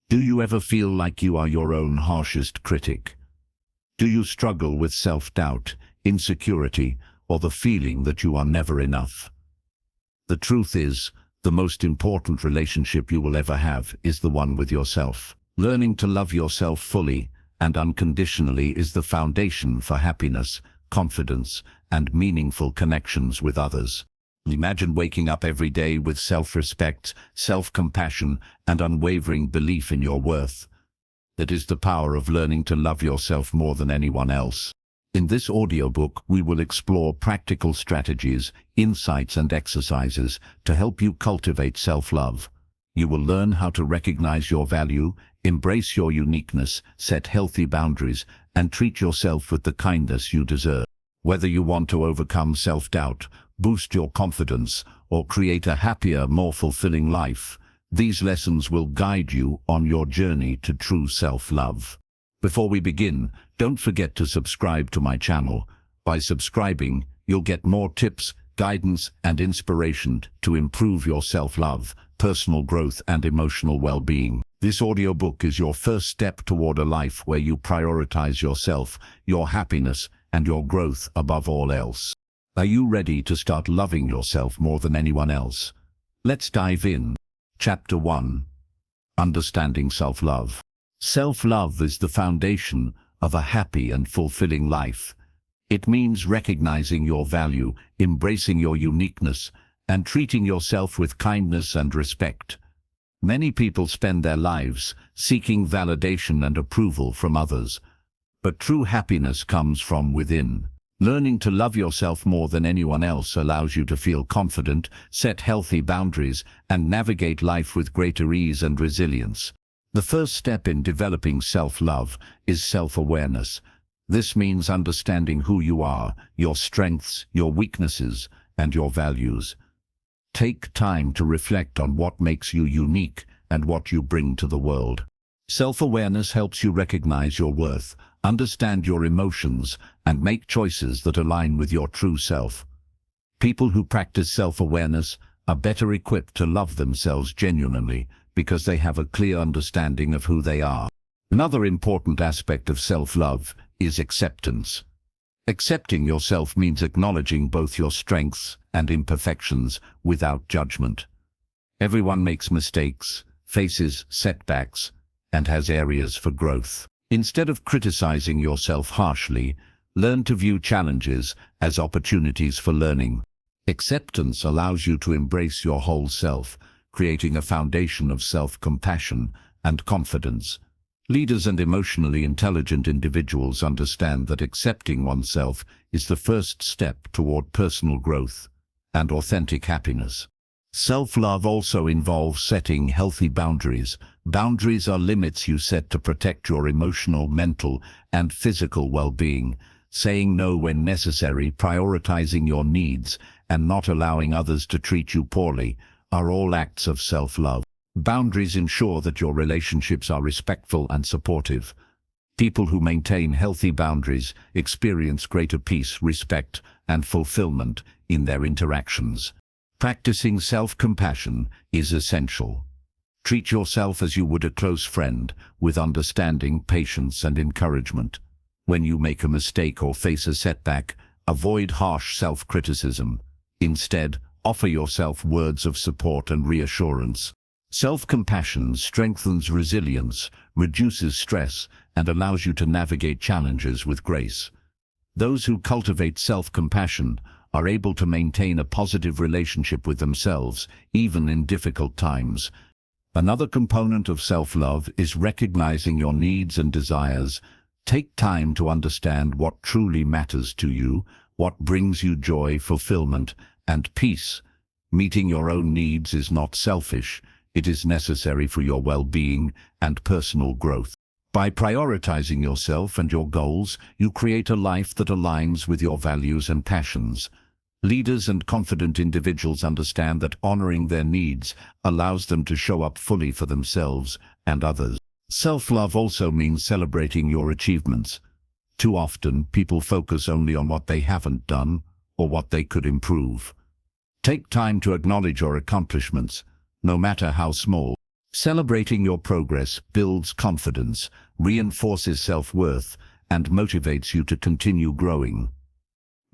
Do you ever feel like you are your own harshest critic? Do you struggle with self-doubt, insecurity, or the feeling that you are never enough? The truth is, the most important relationship you will ever have is the one with yourself. Learning to love yourself fully and unconditionally is the foundation for happiness, confidence, and meaningful connections with others. Imagine waking up every day with self-respect, self-compassion, and unwavering belief in your worth. That is the power of learning to love yourself more than anyone else. In this audiobook, we will explore practical strategies, insights, and exercises to help you cultivate self-love. You will learn how to recognize your value, embrace your uniqueness, set healthy boundaries, and treat yourself with the kindness you deserve. Whether you want to overcome self-doubt, boost your confidence, or create a happier, more fulfilling life, these lessons will guide you on your journey to true self-love. Before we begin, don't forget to subscribe to my channel. By subscribing, you'll get more tips, guidance, and inspiration to improve your self-love, personal growth, and emotional well-being. This audiobook is your first step toward a life where you prioritize yourself, your happiness, and your growth above all else. Are you ready to start loving yourself more than anyone else? Let's dive in. Chapter 1. Understanding Self-Love. Self-love is the foundation of a happy and fulfilling life. It means recognizing your value, embracing your uniqueness, and treating yourself with kindness and respect. Many people spend their lives seeking validation and approval from others, but true happiness comes from within. Learning to love yourself more than anyone else allows you to feel confident, set healthy boundaries, and navigate life with greater ease and resilience. The first step in developing self-love is self-awareness. This means understanding who you are, your strengths, your weaknesses, and your values. Take time to reflect on what makes you unique and what you bring to the world. Self-awareness helps you recognize your worth, understand your emotions, and make choices that align with your true self. People who practice self-awareness are better equipped to love themselves genuinely because they have a clear understanding of who they are. Another important aspect of self-love is acceptance. Accepting yourself means acknowledging both your strengths and imperfections without judgment. Everyone makes mistakes, faces setbacks, and has areas for growth. Instead of criticizing yourself harshly, learn to view challenges as opportunities for learning. Acceptance allows you to embrace your whole self, creating a foundation of self-compassion and confidence. Leaders and emotionally intelligent individuals understand that accepting oneself is the first step toward personal growth and authentic happiness. Self-love also involves setting healthy boundaries. Boundaries are limits you set to protect your emotional, mental, and physical well-being. Saying no when necessary, prioritizing your needs, and not allowing others to treat you poorly are all acts of self-love. Boundaries ensure that your relationships are respectful and supportive. People who maintain healthy boundaries experience greater peace, respect, and fulfillment in their interactions. Practicing self-compassion is essential. Treat yourself as you would a close friend, with understanding, patience, and encouragement. When you make a mistake or face a setback, avoid harsh self-criticism. Instead, offer yourself words of support and reassurance. Self-compassion strengthens resilience, reduces stress, and allows you to navigate challenges with grace. Those who cultivate self-compassion are able to maintain a positive relationship with themselves, even in difficult times. Another component of self-love is recognizing your needs and desires. Take time to understand what truly matters to you, what brings you joy, fulfillment, and peace. Meeting your own needs is not selfish. It is necessary for your well-being and personal growth. By prioritizing yourself and your goals, you create a life that aligns with your values and passions. Leaders and confident individuals understand that honoring their needs allows them to show up fully for themselves and others. Self-love also means celebrating your achievements. Too often, people focus only on what they haven't done or what they could improve. Take time to acknowledge your accomplishments, no matter how small. Celebrating your progress builds confidence, reinforces self-worth, and motivates you to continue growing.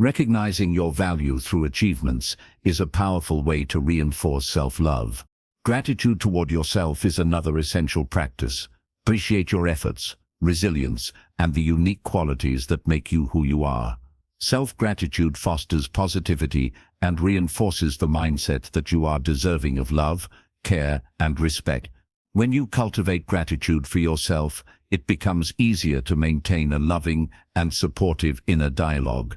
Recognizing your value through achievements is a powerful way to reinforce self-love. Gratitude toward yourself is another essential practice. Appreciate your efforts, resilience, and the unique qualities that make you who you are. Self-gratitude fosters positivity and reinforces the mindset that you are deserving of love, care, and respect. When you cultivate gratitude for yourself, it becomes easier to maintain a loving and supportive inner dialogue.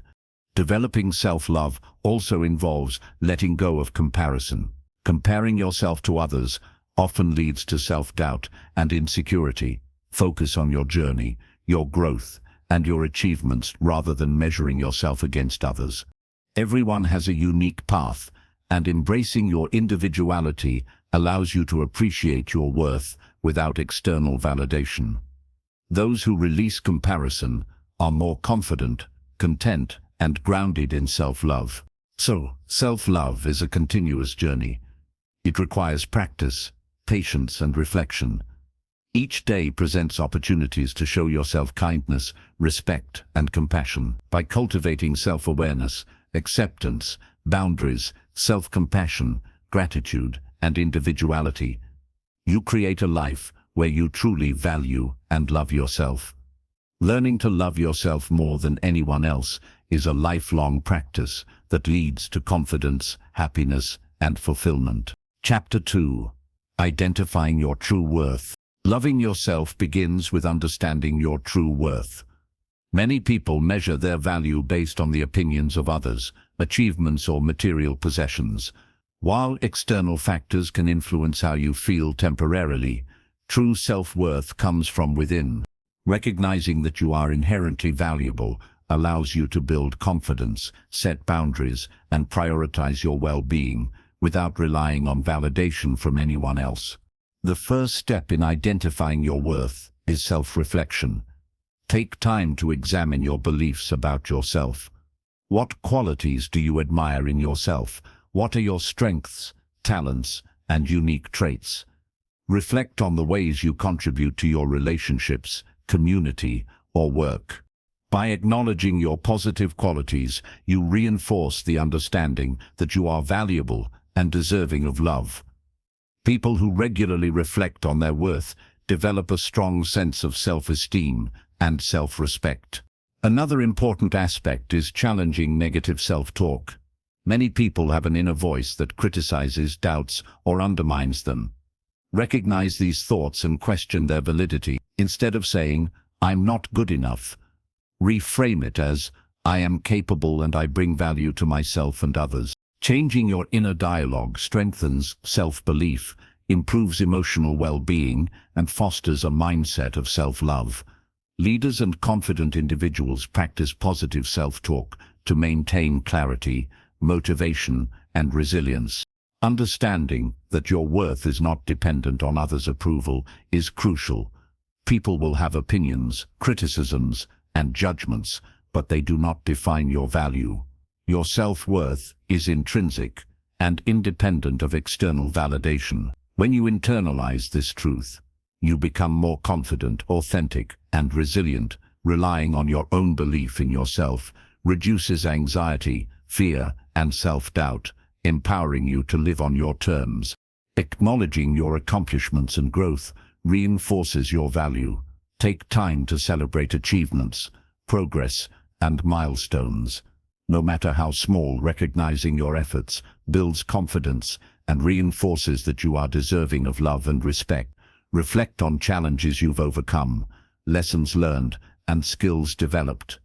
Developing self-love also involves letting go of comparison. Comparing yourself to others often leads to self-doubt and insecurity. Focus on your journey, your growth, and your achievements rather than measuring yourself against others. Everyone has a unique path, and embracing your individuality allows you to appreciate your worth without external validation. Those who release comparison are more confident, content, and grounded in self-love. So, self-love is a continuous journey. It requires practice, patience, and reflection. Each day presents opportunities to show yourself kindness, respect, and compassion. By cultivating self-awareness, acceptance, boundaries, self-compassion, gratitude, and individuality, you create a life where you truly value and love yourself. Learning to love yourself more than anyone else is a lifelong practice that leads to confidence, happiness, and fulfillment. Chapter 2. Identifying your true worth. Loving yourself begins with understanding your true worth. Many people measure their value based on the opinions of others, achievements, or material possessions. While external factors can influence how you feel temporarily, true self-worth comes from within. Recognizing that you are inherently valuable allows you to build confidence, set boundaries, and prioritize your well-being without relying on validation from anyone else. The first step in identifying your worth is self-reflection. Take time to examine your beliefs about yourself. What qualities do you admire in yourself? What are your strengths, talents, and unique traits? Reflect on the ways you contribute to your relationships, community, or work. By acknowledging your positive qualities, you reinforce the understanding that you are valuable and deserving of love. People who regularly reflect on their worth develop a strong sense of self-esteem and self-respect. Another important aspect is challenging negative self-talk. Many people have an inner voice that criticizes, doubts, or undermines them. Recognize these thoughts and question their validity. Instead of saying, "I'm not good enough," reframe it as, "I am capable and I bring value to myself and others." Changing your inner dialogue strengthens self-belief, improves emotional well-being, and fosters a mindset of self-love. Leaders and confident individuals practice positive self-talk to maintain clarity, motivation, and resilience. Understanding that your worth is not dependent on others' approval is crucial. People will have opinions, criticisms, and judgments, but they do not define your value. Your self-worth is intrinsic and independent of external validation. When you internalize this truth, you become more confident, authentic, and resilient. Relying on your own belief in yourself reduces anxiety, fear, and self-doubt, empowering you to live on your terms. Acknowledging your accomplishments and growth reinforces your value. Take time to celebrate achievements, progress, and milestones. No matter how small, recognizing your efforts builds confidence and reinforces that you are deserving of love and respect. Reflect on challenges you've overcome, lessons learned, and skills developed.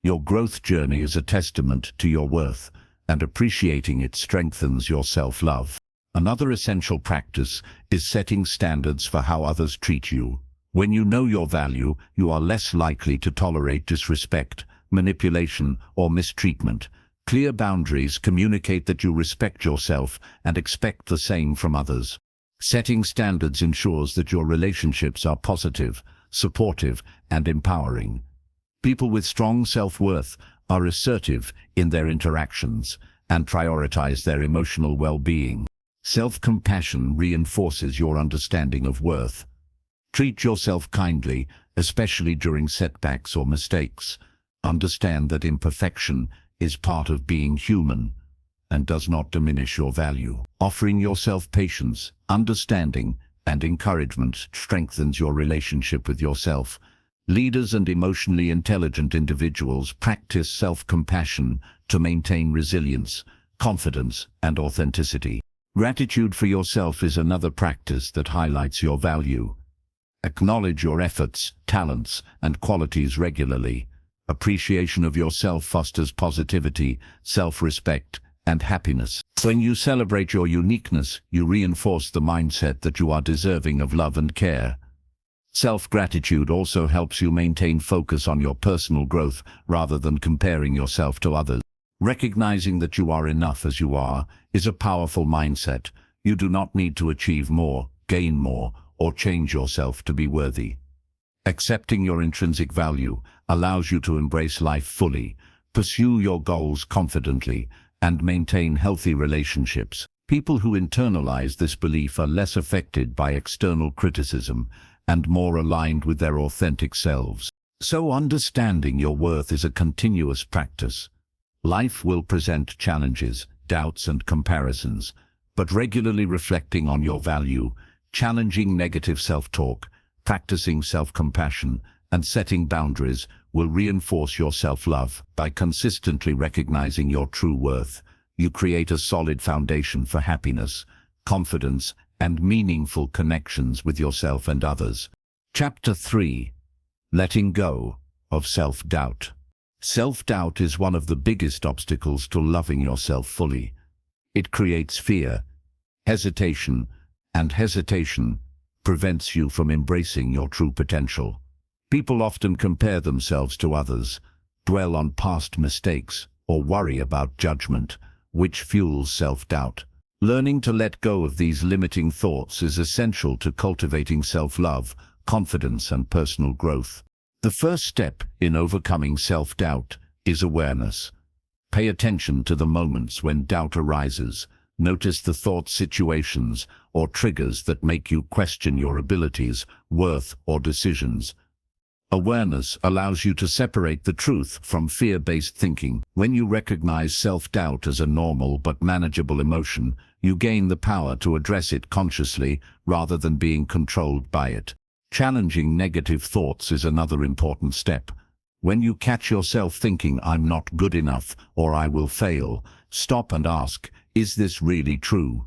Your growth journey is a testament to your worth, and appreciating it strengthens your self-love. Another essential practice is setting standards for how others treat you. When you know your value, you are less likely to tolerate disrespect, manipulation, or mistreatment. Clear boundaries communicate that you respect yourself and expect the same from others. Setting standards ensures that your relationships are positive, supportive, and empowering. People with strong self-worth are assertive in their interactions and prioritize their emotional well-being. Self-compassion reinforces your understanding of worth. Treat yourself kindly, especially during setbacks or mistakes. Understand that imperfection is part of being human and does not diminish your value. Offering yourself patience, understanding, and encouragement strengthens your relationship with yourself. Leaders and emotionally intelligent individuals practice self-compassion to maintain resilience, confidence, and authenticity. Gratitude for yourself is another practice that highlights your value. Acknowledge your efforts, talents, and qualities regularly. Appreciation of yourself fosters positivity, self-respect, and happiness. When you celebrate your uniqueness, you reinforce the mindset that you are deserving of love and care. Self-gratitude also helps you maintain focus on your personal growth rather than comparing yourself to others. Recognizing that you are enough as you are is a powerful mindset. You do not need to achieve more, gain more, or change yourself to be worthy. Accepting your intrinsic value allows you to embrace life fully, pursue your goals confidently, and maintain healthy relationships. People who internalize this belief are less affected by external criticism and more aligned with their authentic selves. So understanding your worth is a continuous practice. Life will present challenges, doubts, and comparisons, but regularly reflecting on your value, challenging negative self-talk, practicing self-compassion, and setting boundaries will reinforce your self-love. By consistently recognizing your true worth, you create a solid foundation for happiness, confidence, and meaningful connections with yourself and others. Chapter 3. Letting go of self-doubt. Self-doubt is one of the biggest obstacles to loving yourself fully. It creates fear, hesitation, and hesitation prevents you from embracing your true potential. People often compare themselves to others, dwell on past mistakes, or worry about judgment, which fuels self-doubt. Learning to let go of these limiting thoughts is essential to cultivating self-love, confidence, and personal growth. The first step in overcoming self-doubt is awareness. Pay attention to the moments when doubt arises. Notice the thoughts, situations, or triggers that make you question your abilities, worth, or decisions. Awareness allows you to separate the truth from fear-based thinking. When you recognize self-doubt as a normal but manageable emotion, you gain the power to address it consciously rather than being controlled by it. Challenging negative thoughts is another important step. When you catch yourself thinking, "I'm not good enough," or "I will fail," stop and ask, "Is this really true?"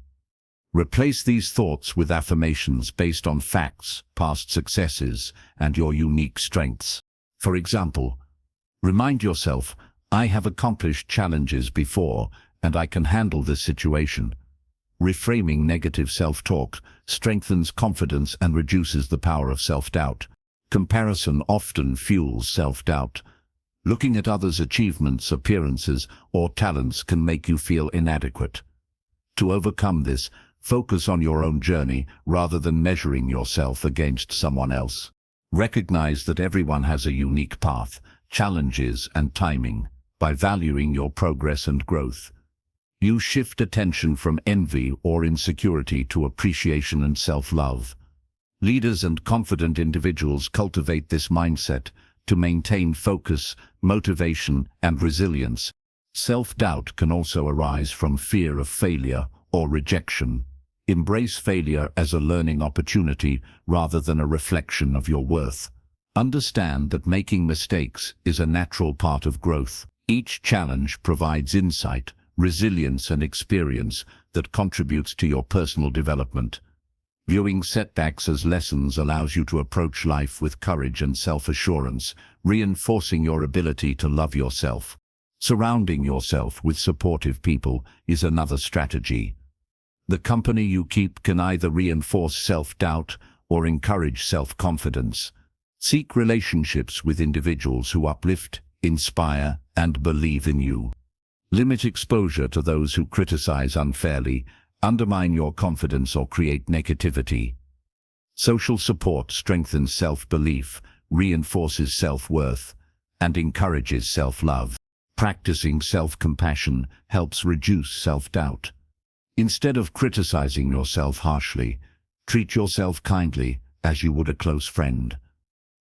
Replace these thoughts with affirmations based on facts, past successes, and your unique strengths. For example, remind yourself, "I have accomplished challenges before, and I can handle this situation." Reframing negative self-talk strengthens confidence and reduces the power of self-doubt. Comparison often fuels self-doubt. Looking at others' achievements, appearances, or talents can make you feel inadequate. To overcome this, focus on your own journey rather than measuring yourself against someone else. Recognize that everyone has a unique path, challenges, and timing. By valuing your progress and growth, you shift attention from envy or insecurity to appreciation and self-love. Leaders and confident individuals cultivate this mindset to maintain focus, motivation, and resilience. Self-doubt can also arise from fear of failure or rejection. Embrace failure as a learning opportunity rather than a reflection of your worth. Understand that making mistakes is a natural part of growth. Each challenge provides insight, resilience, and experience that contributes to your personal development. Viewing setbacks as lessons allows you to approach life with courage and self-assurance, reinforcing your ability to love yourself. Surrounding yourself with supportive people is another strategy. The company you keep can either reinforce self-doubt or encourage self-confidence. Seek relationships with individuals who uplift, inspire, and believe in you. Limit exposure to those who criticize unfairly, undermine your confidence, or create negativity. Social support strengthens self-belief, reinforces self-worth, and encourages self-love. Practicing self-compassion helps reduce self-doubt. Instead of criticizing yourself harshly, treat yourself kindly as you would a close friend.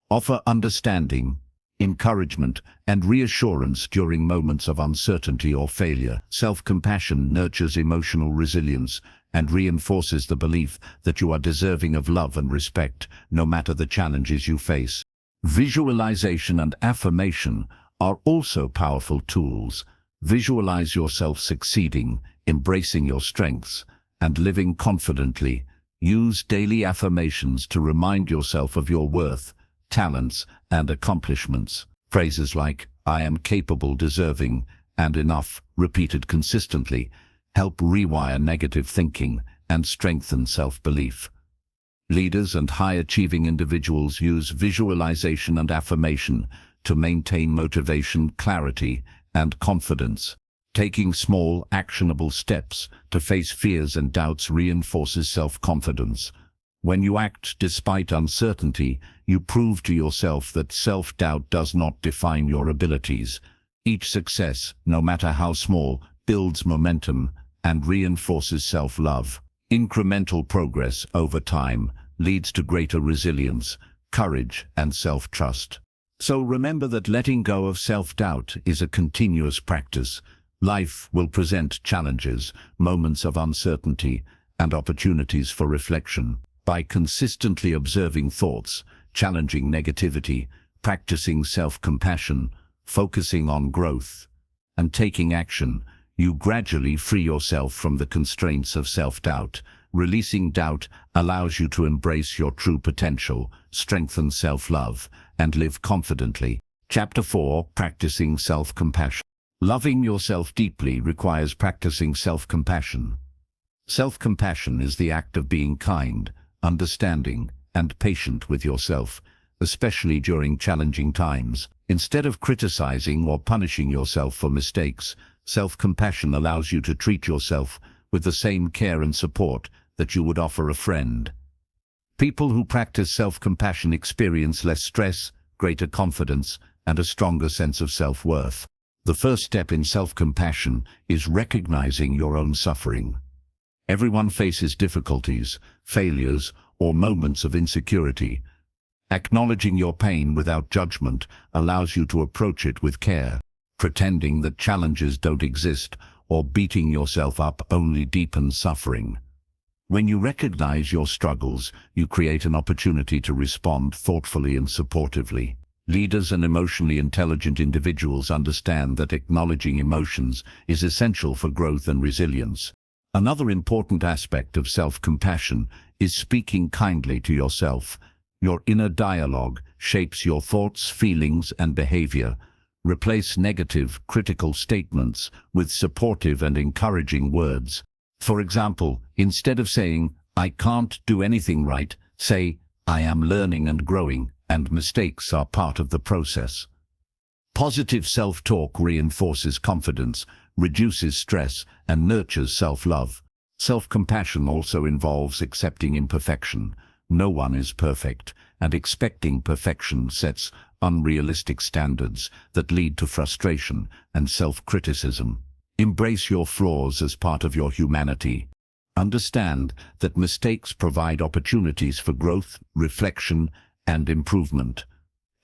Offer understanding, encouragement, and reassurance during moments of uncertainty or failure. Self-compassion nurtures emotional resilience and reinforces the belief that you are deserving of love and respect, no matter the challenges you face. Visualization and affirmation are also powerful tools. Visualize yourself succeeding, embracing your strengths, and living confidently. Use daily affirmations to remind yourself of your worth, talents, and accomplishments. Phrases like, "I am capable, deserving, and enough," repeated consistently, help rewire negative thinking and strengthen self-belief. Leaders and high-achieving individuals use visualization and affirmation to maintain motivation, clarity, and confidence. Taking small, actionable steps to face fears and doubts reinforces self-confidence. When you act despite uncertainty, you prove to yourself that self-doubt does not define your abilities. Each success, no matter how small, builds momentum and reinforces self-love. Incremental progress over time leads to greater resilience, courage, and self-trust. So remember that letting go of self-doubt is a continuous practice. Life will present challenges, moments of uncertainty, and opportunities for reflection. By consistently observing thoughts, challenging negativity, practicing self-compassion, focusing on growth, and taking action, you gradually free yourself from the constraints of self-doubt. Releasing doubt allows you to embrace your true potential, strengthen self-love, and live confidently. Chapter 4: Practicing Self-Compassion. Loving yourself deeply requires practicing self-compassion. Self-compassion is the act of being kind, understanding, and patient with yourself, especially during challenging times. Instead of criticizing or punishing yourself for mistakes, self-compassion allows you to treat yourself with the same care and support that you would offer a friend. People who practice self-compassion experience less stress, greater confidence, and a stronger sense of self-worth. The first step in self-compassion is recognizing your own suffering. Everyone faces difficulties, failures, or moments of insecurity. Acknowledging your pain without judgment allows you to approach it with care. Pretending that challenges don't exist or beating yourself up only deepens suffering. When you recognize your struggles, you create an opportunity to respond thoughtfully and supportively. Leaders and emotionally intelligent individuals understand that acknowledging emotions is essential for growth and resilience. Another important aspect of self-compassion is speaking kindly to yourself. Your inner dialogue shapes your thoughts, feelings, and behavior. Replace negative, critical statements with supportive and encouraging words. For example, instead of saying, "I can't do anything right," say, "I am learning and growing, and mistakes are part of the process." Positive self-talk reinforces confidence, reduces stress, and nurtures self-love. Self-compassion also involves accepting imperfection. No one is perfect, and expecting perfection sets unrealistic standards that lead to frustration and self-criticism. Embrace your flaws as part of your humanity. Understand that mistakes provide opportunities for growth, reflection, and improvement.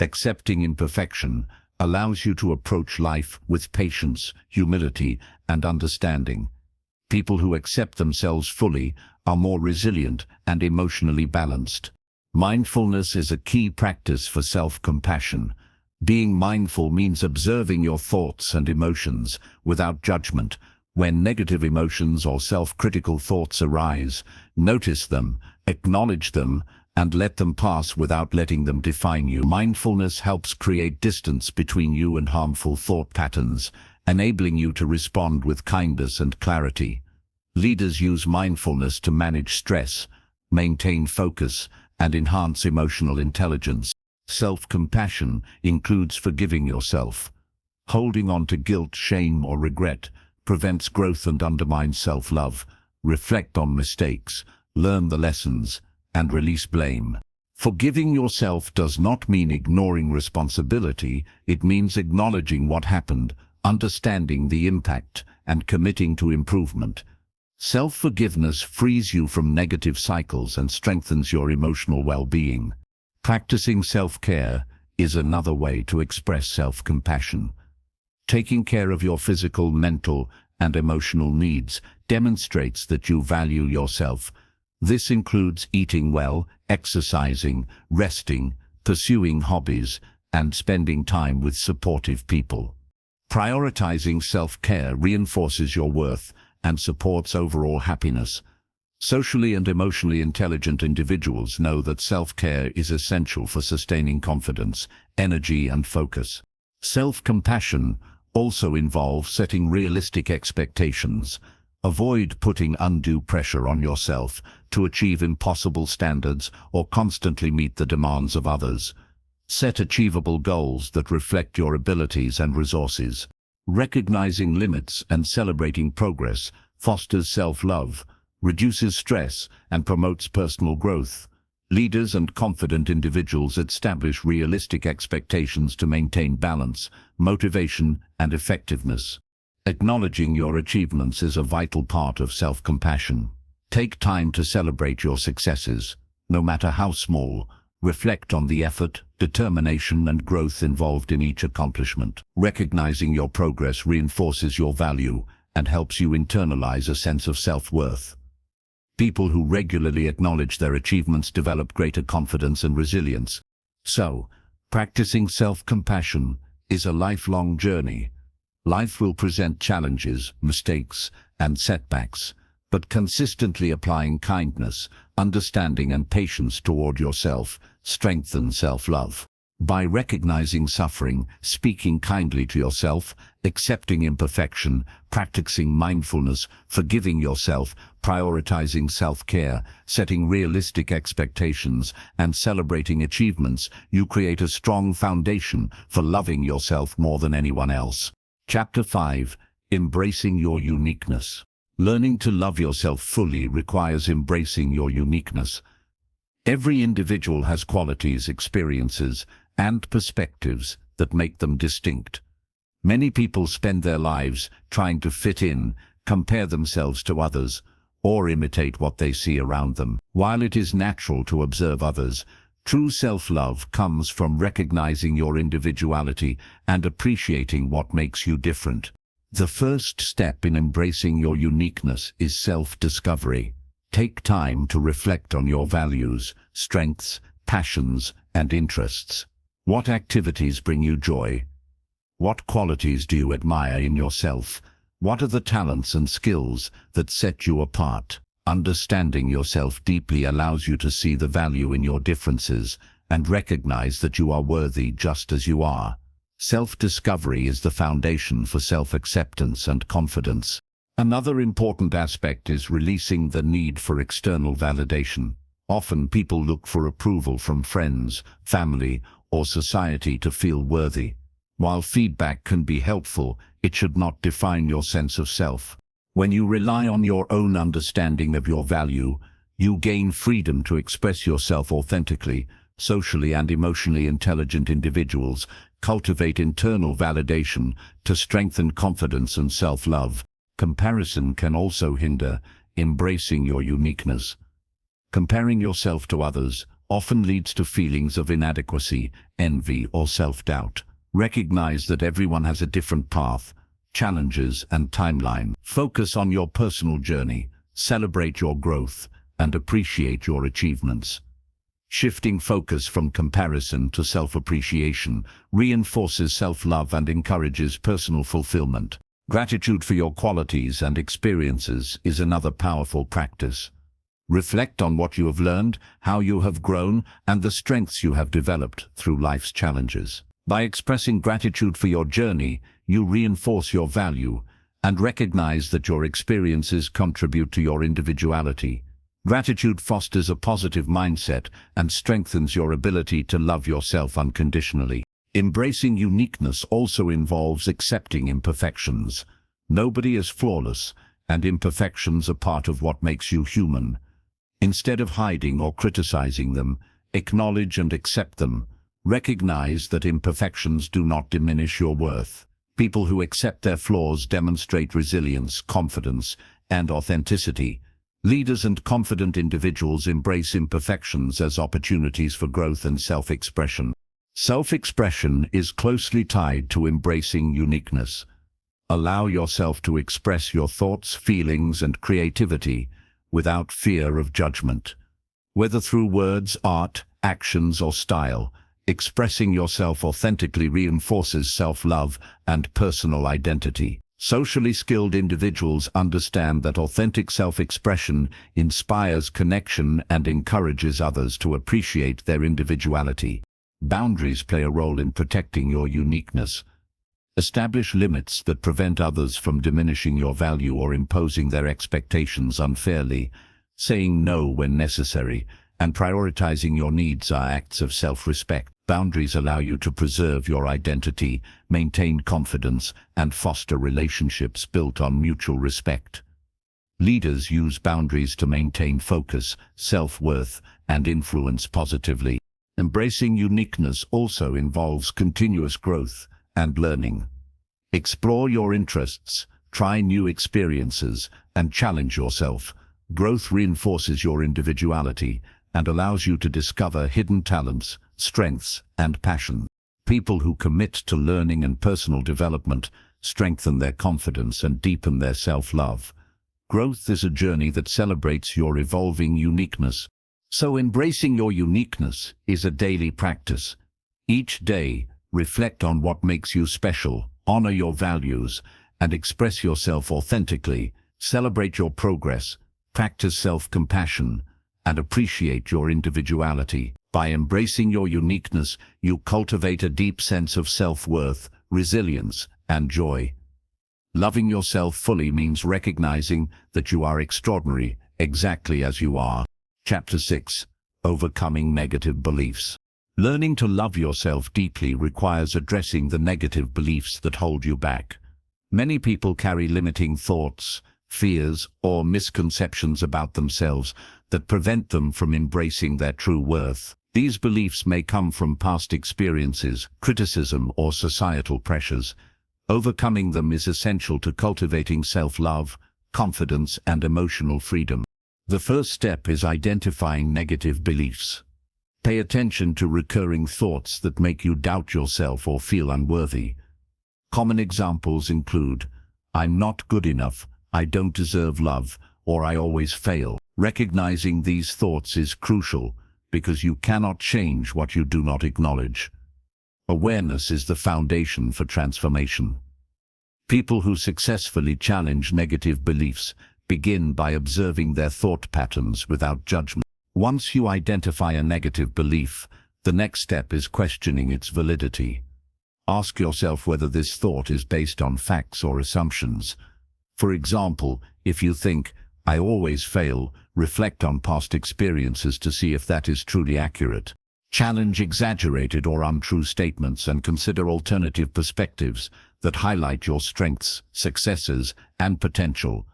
Accepting imperfection allows you to approach life with patience, humility, and understanding. People who accept themselves fully are more resilient and emotionally balanced. Mindfulness is a key practice for self-compassion. Being mindful means observing your thoughts and emotions without judgment. When negative emotions or self-critical thoughts arise, notice them, acknowledge them, and let them pass without letting them define you. Mindfulness helps create distance between you and harmful thought patterns, enabling you to respond with kindness and clarity. Leaders use mindfulness to manage stress, maintain focus, and enhance emotional intelligence. Self-compassion includes forgiving yourself. Holding on to guilt, shame, or regret prevents growth and undermines self-love. Reflect on mistakes, learn the lessons, and release blame. Forgiving yourself does not mean ignoring responsibility. It means acknowledging what happened, understanding the impact, and committing to improvement. Self-forgiveness frees you from negative cycles and strengthens your emotional well-being. Practicing self-care is another way to express self-compassion. Taking care of your physical, mental, and emotional needs demonstrates that you value yourself. This includes eating well, exercising, resting, pursuing hobbies, and spending time with supportive people. Prioritizing self-care reinforces your worth and supports overall happiness. Socially and emotionally intelligent individuals know that self-care is essential for sustaining confidence, energy, and focus. Self-compassion also involves setting realistic expectations. Avoid putting undue pressure on yourself to achieve impossible standards or constantly meet the demands of others. Set achievable goals that reflect your abilities and resources. Recognizing limits and celebrating progress fosters self-love, reduces stress, and promotes personal growth. Leaders and confident individuals establish realistic expectations to maintain balance, motivation, and effectiveness. Acknowledging your achievements is a vital part of self-compassion. Take time to celebrate your successes, no matter how small. Reflect on the effort, determination, and growth involved in each accomplishment. Recognizing your progress reinforces your value and helps you internalize a sense of self-worth. People who regularly acknowledge their achievements develop greater confidence and resilience. So, practicing self-compassion is a lifelong journey. Life will present challenges, mistakes, and setbacks, but consistently applying kindness, understanding, and patience toward yourself strengthens self-love. By recognizing suffering, speaking kindly to yourself, accepting imperfection, practicing mindfulness, forgiving yourself, prioritizing self-care, setting realistic expectations, and celebrating achievements, you create a strong foundation for loving yourself more than anyone else. Chapter 5. Embracing your uniqueness. Learning to love yourself fully requires embracing your uniqueness. Every individual has qualities, experiences, and perspectives that make them distinct. Many people spend their lives trying to fit in, compare themselves to others, or imitate what they see around them. While it is natural to observe others, true self-love comes from recognizing your individuality and appreciating what makes you different. The first step in embracing your uniqueness is self-discovery. Take time to reflect on your values, strengths, passions, and interests. What activities bring you joy? What qualities do you admire in yourself? What are the talents and skills that set you apart? Understanding yourself deeply allows you to see the value in your differences and recognize that you are worthy just as you are. Self-discovery is the foundation for self-acceptance and confidence. Another important aspect is releasing the need for external validation. Often people look for approval from friends, family, or society to feel worthy. While feedback can be helpful, it should not define your sense of self. When you rely on your own understanding of your value, you gain freedom to express yourself authentically. Socially and emotionally intelligent individuals cultivate internal validation to strengthen confidence and self-love. Comparison can also hinder embracing your uniqueness. Comparing yourself to others often leads to feelings of inadequacy, envy, or self-doubt. Recognize that everyone has a different path, challenges, and timeline. Focus on your personal journey, celebrate your growth, and appreciate your achievements. Shifting focus from comparison to self-appreciation reinforces self-love and encourages personal fulfillment. Gratitude for your qualities and experiences is another powerful practice. Reflect on what you have learned, how you have grown, and the strengths you have developed through life's challenges. By expressing gratitude for your journey, you reinforce your value and recognize that your experiences contribute to your individuality. Gratitude fosters a positive mindset and strengthens your ability to love yourself unconditionally. Embracing uniqueness also involves accepting imperfections. Nobody is flawless, and imperfections are part of what makes you human. Instead of hiding or criticizing them, acknowledge and accept them. Recognize that imperfections do not diminish your worth. People who accept their flaws demonstrate resilience, confidence, and authenticity. Leaders and confident individuals embrace imperfections as opportunities for growth and self-expression. Self-expression is closely tied to embracing uniqueness. Allow yourself to express your thoughts, feelings, and creativity without fear of judgment. Whether through words, art, actions, or style, expressing yourself authentically reinforces self-love and personal identity. Socially skilled individuals understand that authentic self-expression inspires connection and encourages others to appreciate their individuality. Boundaries play a role in protecting your uniqueness. Establish limits that prevent others from diminishing your value or imposing their expectations unfairly. Saying no when necessary and prioritizing your needs are acts of self-respect. Boundaries allow you to preserve your identity, maintain confidence, and foster relationships built on mutual respect. Leaders use boundaries to maintain focus, self-worth, and influence positively. Embracing uniqueness also involves continuous growth and learning. Explore your interests, try new experiences, and challenge yourself. Growth reinforces your individuality and allows you to discover hidden talents, strengths, and passion. People who commit to learning and personal development strengthen their confidence and deepen their self-love. Growth is a journey that celebrates your evolving uniqueness. So embracing your uniqueness is a daily practice. Each day, reflect on what makes you special, honor your values, and express yourself authentically. Celebrate your progress, practice self-compassion, and appreciate your individuality. By embracing your uniqueness, you cultivate a deep sense of self-worth, resilience, and joy. Loving yourself fully means recognizing that you are extraordinary, exactly as you are. Chapter 6. Overcoming negative beliefs. Learning to love yourself deeply requires addressing the negative beliefs that hold you back. Many people carry limiting thoughts, fears, or misconceptions about themselves that prevent them from embracing their true worth. These beliefs may come from past experiences, criticism, or societal pressures. Overcoming them is essential to cultivating self-love, confidence, and emotional freedom. The first step is identifying negative beliefs. Pay attention to recurring thoughts that make you doubt yourself or feel unworthy. Common examples include, "I'm not good enough," "I don't deserve love," or "I always fail." Recognizing these thoughts is crucial because you cannot change what you do not acknowledge. Awareness is the foundation for transformation. People who successfully challenge negative beliefs begin by observing their thought patterns without judgment. Once you identify a negative belief, the next step is questioning its validity. Ask yourself whether this thought is based on facts or assumptions. For example, if you think, "I always fail," reflect on past experiences to see if that is truly accurate. Challenge exaggerated or untrue statements and consider alternative perspectives that highlight your strengths, successes, and potential.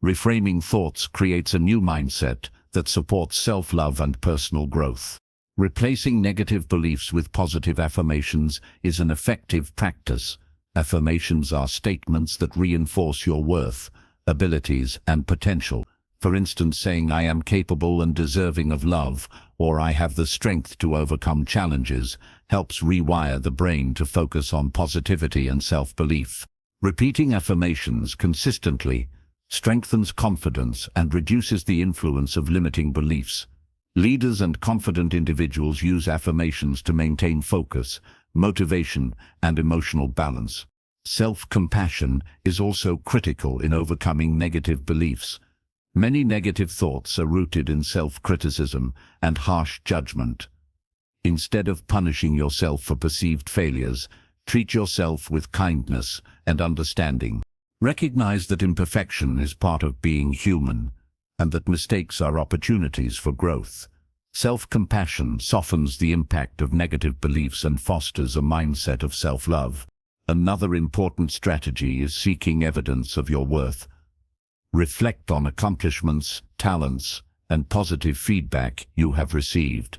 Reframing thoughts creates a new mindset that supports self-love and personal growth. Replacing negative beliefs with positive affirmations is an effective practice. Affirmations are statements that reinforce your worth, abilities, and potential. For instance, saying, "I am capable and deserving of love," or "I have the strength to overcome challenges," helps rewire the brain to focus on positivity and self-belief. Repeating affirmations consistently strengthens confidence and reduces the influence of limiting beliefs. Leaders and confident individuals use affirmations to maintain focus, motivation, and emotional balance. Self-compassion is also critical in overcoming negative beliefs. Many negative thoughts are rooted in self-criticism and harsh judgment. Instead of punishing yourself for perceived failures, treat yourself with kindness and understanding. Recognize that imperfection is part of being human, and that mistakes are opportunities for growth. Self-compassion softens the impact of negative beliefs and fosters a mindset of self-love. Another important strategy is seeking evidence of your worth. Reflect on accomplishments, talents, and positive feedback you have received.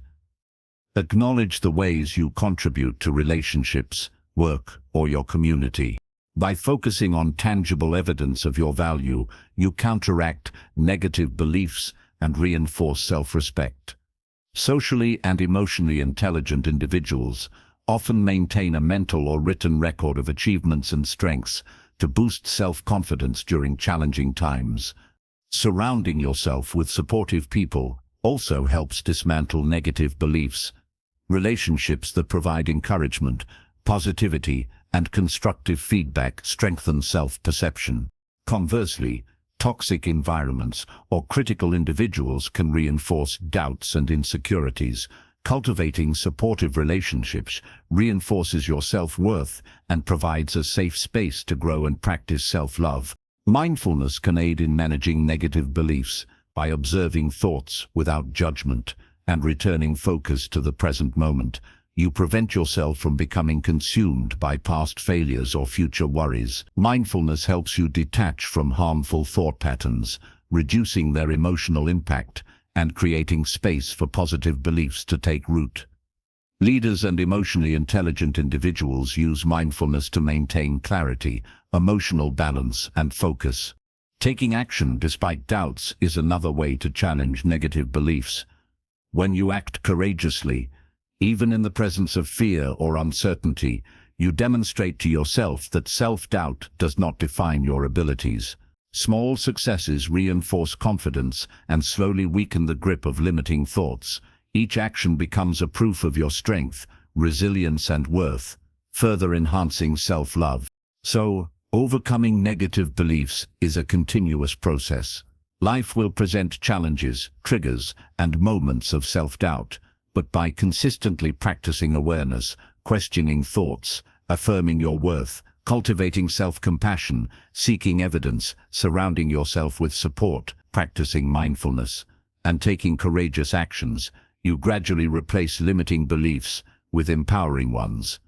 Acknowledge the ways you contribute to relationships, work, or your community. By focusing on tangible evidence of your value, you counteract negative beliefs and reinforce self-respect. Socially and emotionally intelligent individuals often maintain a mental or written record of achievements and strengths to boost self-confidence during challenging times. Surrounding yourself with supportive people also helps dismantle negative beliefs. Relationships that provide encouragement, positivity, and constructive feedback strengthen self-perception. Conversely, toxic environments or critical individuals can reinforce doubts and insecurities. Cultivating supportive relationships reinforces your self-worth and provides a safe space to grow and practice self-love. Mindfulness can aid in managing negative beliefs by observing thoughts without judgment and returning focus to the present moment. You prevent yourself from becoming consumed by past failures or future worries. Mindfulness helps you detach from harmful thought patterns, reducing their emotional impact and creating space for positive beliefs to take root. Leaders and emotionally intelligent individuals use mindfulness to maintain clarity, emotional balance, and focus. Taking action despite doubts is another way to challenge negative beliefs. When you act courageously, even in the presence of fear or uncertainty, you demonstrate to yourself that self-doubt does not define your abilities. Small successes reinforce confidence and slowly weaken the grip of limiting thoughts. Each action becomes a proof of your strength, resilience, and worth, further enhancing self-love. So, overcoming negative beliefs is a continuous process. Life will present challenges, triggers, and moments of self-doubt, but by consistently practicing awareness, questioning thoughts, affirming your worth, cultivating self-compassion, seeking evidence, surrounding yourself with support, practicing mindfulness, and taking courageous actions, you gradually replace limiting beliefs with empowering ones.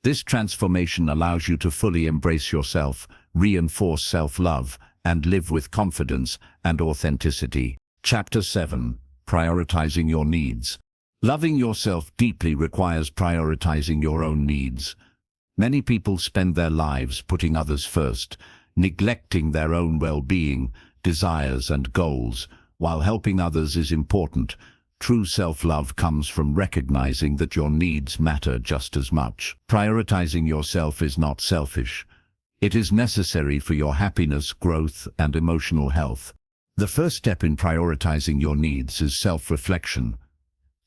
This transformation allows you to fully embrace yourself, reinforce self-love, and live with confidence and authenticity. Chapter 7. Prioritizing your needs. Loving yourself deeply requires prioritizing your own needs. Many people spend their lives putting others first, neglecting their own well-being, desires, and goals. While helping others is important, true self-love comes from recognizing that your needs matter just as much. Prioritizing yourself is not selfish. It is necessary for your happiness, growth, and emotional health. The first step in prioritizing your needs is self-reflection.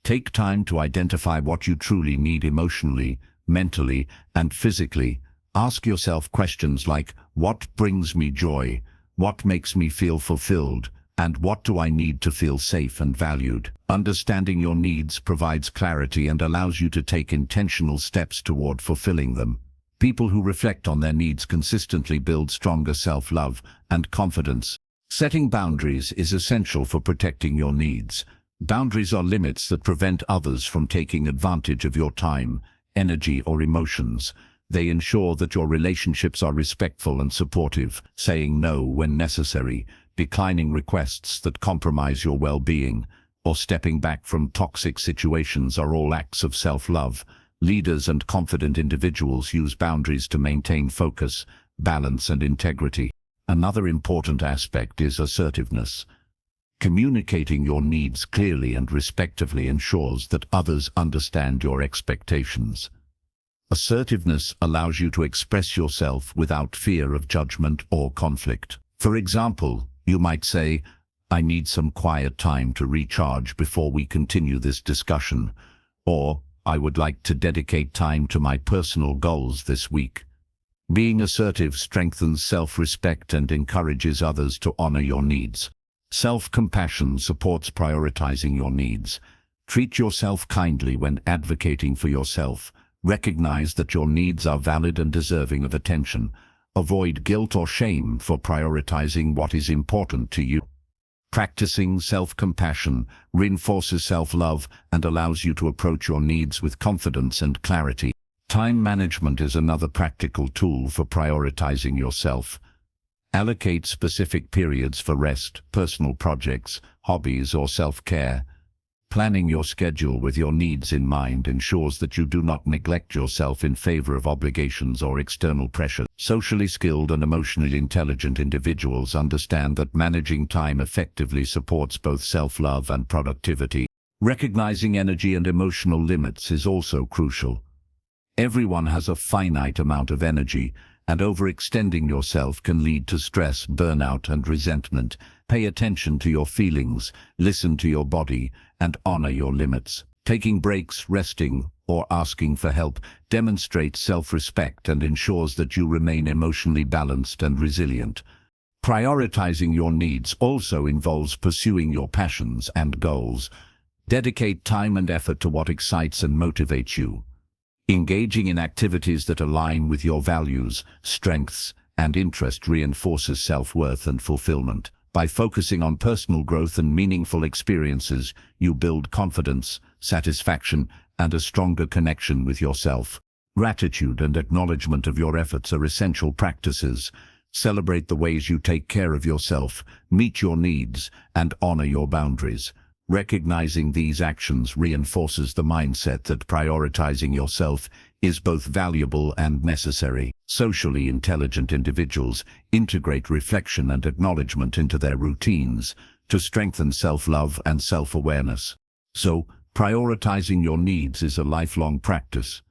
Take time to identify what you truly need emotionally, mentally, and physically. Ask yourself questions like, what brings me joy? What makes me feel fulfilled? And what do I need to feel safe and valued? Understanding your needs provides clarity and allows you to take intentional steps toward fulfilling them. People who reflect on their needs consistently build stronger self-love and confidence. Setting boundaries is essential for protecting your needs. Boundaries are limits that prevent others from taking advantage of your time, energy, or emotions. They ensure that your relationships are respectful and supportive, saying no when necessary, declining requests that compromise your well-being, or stepping back from toxic situations are all acts of self-love. Leaders and confident individuals use boundaries to maintain focus, balance, and integrity. Another important aspect is assertiveness. Communicating your needs clearly and respectfully ensures that others understand your expectations. Assertiveness allows you to express yourself without fear of judgment or conflict. For example, you might say, "I need some quiet time to recharge before we continue this discussion," or "I would like to dedicate time to my personal goals this week." Being assertive strengthens self-respect and encourages others to honor your needs. Self-compassion supports prioritizing your needs. Treat yourself kindly when advocating for yourself. Recognize that your needs are valid and deserving of attention. Avoid guilt or shame for prioritizing what is important to you. Practicing self-compassion reinforces self-love and allows you to approach your needs with confidence and clarity. Time management is another practical tool for prioritizing yourself. Allocate specific periods for rest, personal projects, hobbies, or self-care. Planning your schedule with your needs in mind ensures that you do not neglect yourself in favor of obligations or external pressure. Socially skilled and emotionally intelligent individuals understand that managing time effectively supports both self-love and productivity. Recognizing energy and emotional limits is also crucial. Everyone has a finite amount of energy, and overextending yourself can lead to stress, burnout, and resentment. Pay attention to your feelings, listen to your body, and honor your limits. Taking breaks, resting, or asking for help demonstrates self-respect and ensures that you remain emotionally balanced and resilient. Prioritizing your needs also involves pursuing your passions and goals. Dedicate time and effort to what excites and motivates you. Engaging in activities that align with your values, strengths, and interest reinforces self-worth and fulfillment. By focusing on personal growth and meaningful experiences, you build confidence, satisfaction, and a stronger connection with yourself. Gratitude and acknowledgement of your efforts are essential practices. Celebrate the ways you take care of yourself, meet your needs, and honor your boundaries. Recognizing these actions reinforces the mindset that prioritizing yourself is both valuable and necessary. Socially intelligent individuals integrate reflection and acknowledgement into their routines to strengthen self-love and self-awareness. So, prioritizing your needs is a lifelong practice.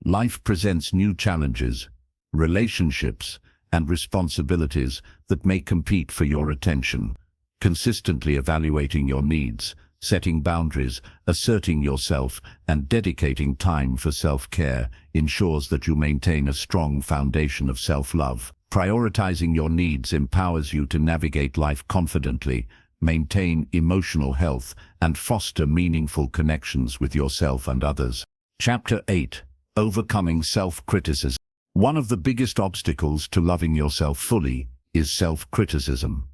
Life presents new challenges, relationships, and responsibilities that may compete for your attention. Consistently evaluating your needs, setting boundaries, asserting yourself, and dedicating time for self-care ensures that you maintain a strong foundation of self-love. Prioritizing your needs empowers you to navigate life confidently, maintain emotional health, and foster meaningful connections with yourself and others. Chapter 8. Overcoming self-criticism. One of the biggest obstacles to loving yourself fully is self-criticism.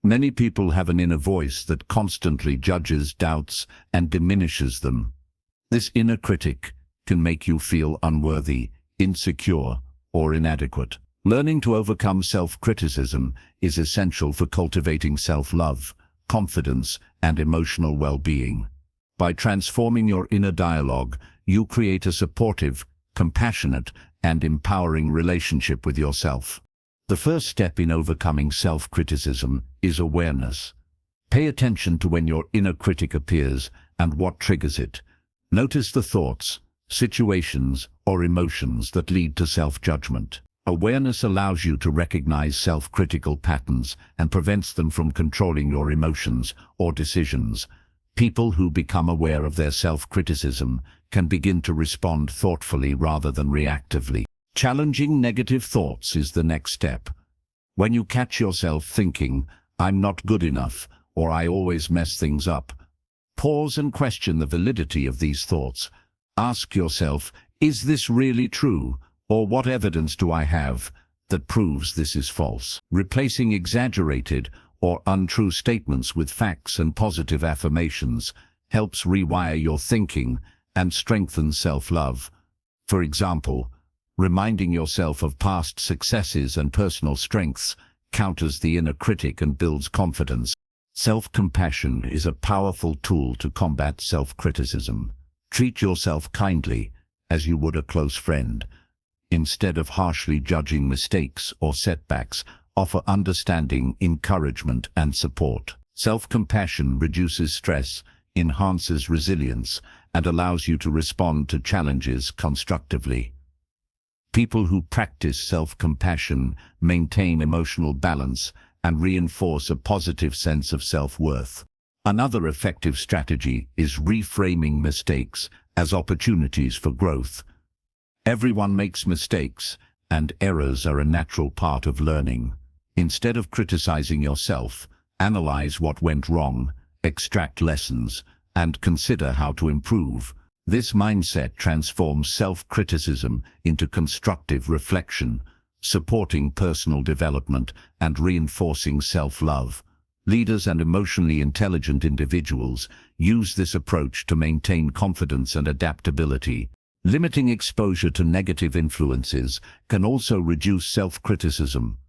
Many people have an inner voice that constantly judges, doubts, and diminishes them. This inner critic can make you feel unworthy, insecure, or inadequate. Learning to overcome self-criticism is essential for cultivating self-love, confidence, and emotional well-being. By transforming your inner dialogue, you create a supportive, compassionate, and empowering relationship with yourself. The first step in overcoming self-criticism is awareness. Pay attention to when your inner critic appears and what triggers it. Notice the thoughts, situations, or emotions that lead to self-judgment. Awareness allows you to recognize self-critical patterns and prevents them from controlling your emotions or decisions. People who become aware of their self-criticism can begin to respond thoughtfully rather than reactively. Challenging negative thoughts is the next step. When you catch yourself thinking, "I'm not good enough," or "I always mess things up," pause and question the validity of these thoughts. Ask yourself, is this really true, or what evidence do I have that proves this is false? Replacing exaggerated or untrue statements with facts and positive affirmations helps rewire your thinking and strengthen self-love. For example, reminding yourself of past successes and personal strengths counters the inner critic and builds confidence. Self-compassion is a powerful tool to combat self-criticism. Treat yourself kindly, as you would a close friend. Instead of harshly judging mistakes or setbacks, offer understanding, encouragement, and support. Self-compassion reduces stress, enhances resilience, and allows you to respond to challenges constructively. People who practice self-compassion maintain emotional balance and reinforce a positive sense of self-worth. Another effective strategy is reframing mistakes as opportunities for growth. Everyone makes mistakes, and errors are a natural part of learning. Instead of criticizing yourself, analyze what went wrong, extract lessons, and consider how to improve. This mindset transforms self-criticism into constructive reflection, supporting personal development and reinforcing self-love. Leaders and emotionally intelligent individuals use this approach to maintain confidence and adaptability. Limiting exposure to negative influences can also reduce self-criticism.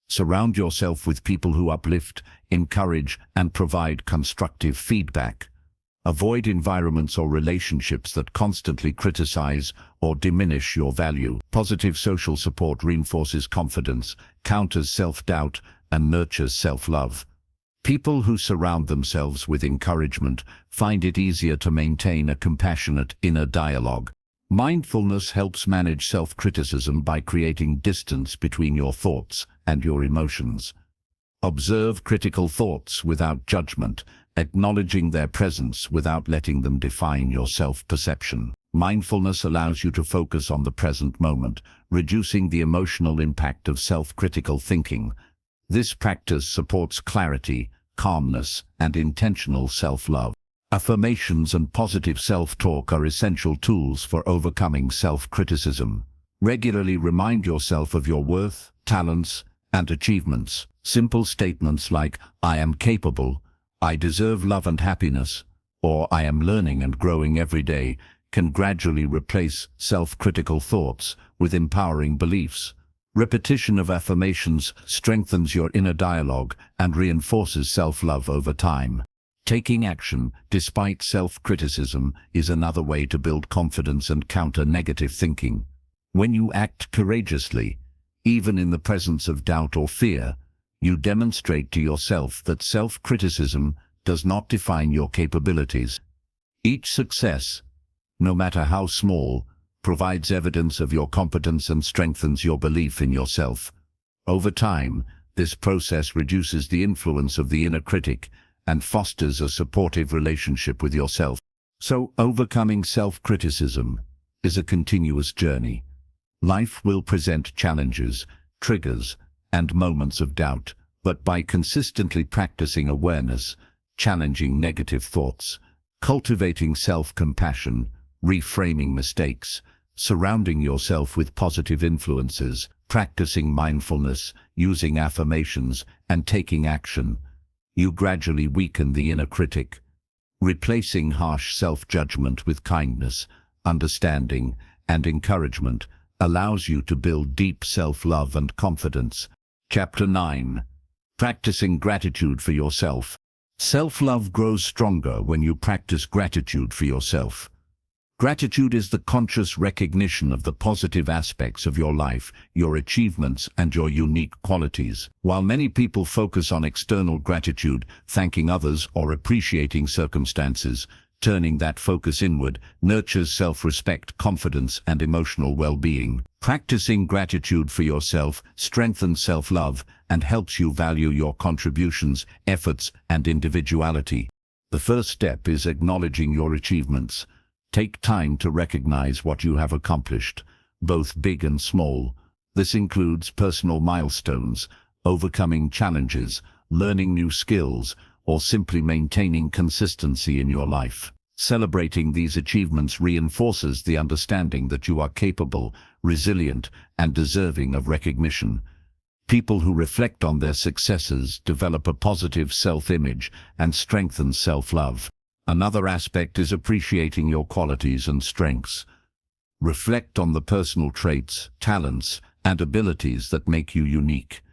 Surround yourself with people who uplift, encourage, and provide constructive feedback. Avoid environments or relationships that constantly criticize or diminish your value. Positive social support reinforces confidence, counters self-doubt, and nurtures self-love. People who surround themselves with encouragement find it easier to maintain a compassionate inner dialogue. Mindfulness helps manage self-criticism by creating distance between your thoughts and your emotions. Observe critical thoughts without judgment, acknowledging their presence without letting them define your self-perception. Mindfulness allows you to focus on the present moment, reducing the emotional impact of self-critical thinking. This practice supports clarity, calmness, and intentional self-love. Affirmations and positive self-talk are essential tools for overcoming self-criticism. Regularly remind yourself of your worth, talents, and achievements. Simple statements like, "I am capable," "I deserve love and happiness," or "I am learning and growing every day," can gradually replace self-critical thoughts with empowering beliefs. Repetition of affirmations strengthens your inner dialogue and reinforces self-love over time. Taking action, despite self-criticism, is another way to build confidence and counter negative thinking. When you act courageously, even in the presence of doubt or fear, you demonstrate to yourself that self-criticism does not define your capabilities. Each success, no matter how small, provides evidence of your competence and strengthens your belief in yourself. Over time, this process reduces the influence of the inner critic and fosters a supportive relationship with yourself. So, overcoming self-criticism is a continuous journey. Life will present challenges, triggers, and moments of doubt, but by consistently practicing awareness, challenging negative thoughts, cultivating self-compassion, reframing mistakes, surrounding yourself with positive influences, practicing mindfulness, using affirmations, and taking action, you gradually weaken the inner critic. Replacing harsh self-judgment with kindness, understanding, and encouragement allows you to build deep self-love and confidence. Chapter 9. Practicing gratitude for yourself. Self-love grows stronger when you practice gratitude for yourself. Gratitude is the conscious recognition of the positive aspects of your life, your achievements, and your unique qualities. While many people focus on external gratitude, thanking others or appreciating circumstances, turning that focus inward nurtures self-respect, confidence, and emotional well-being. Practicing gratitude for yourself strengthens self-love and helps you value your contributions, efforts, and individuality. The first step is acknowledging your achievements. Take time to recognize what you have accomplished, both big and small. This includes personal milestones, overcoming challenges, learning new skills, or simply maintaining consistency in your life. Celebrating these achievements reinforces the understanding that you are capable, resilient, and deserving of recognition. People who reflect on their successes develop a positive self-image and strengthen self-love. Another aspect is appreciating your qualities and strengths. Reflect on the personal traits, talents, and abilities that make you unique.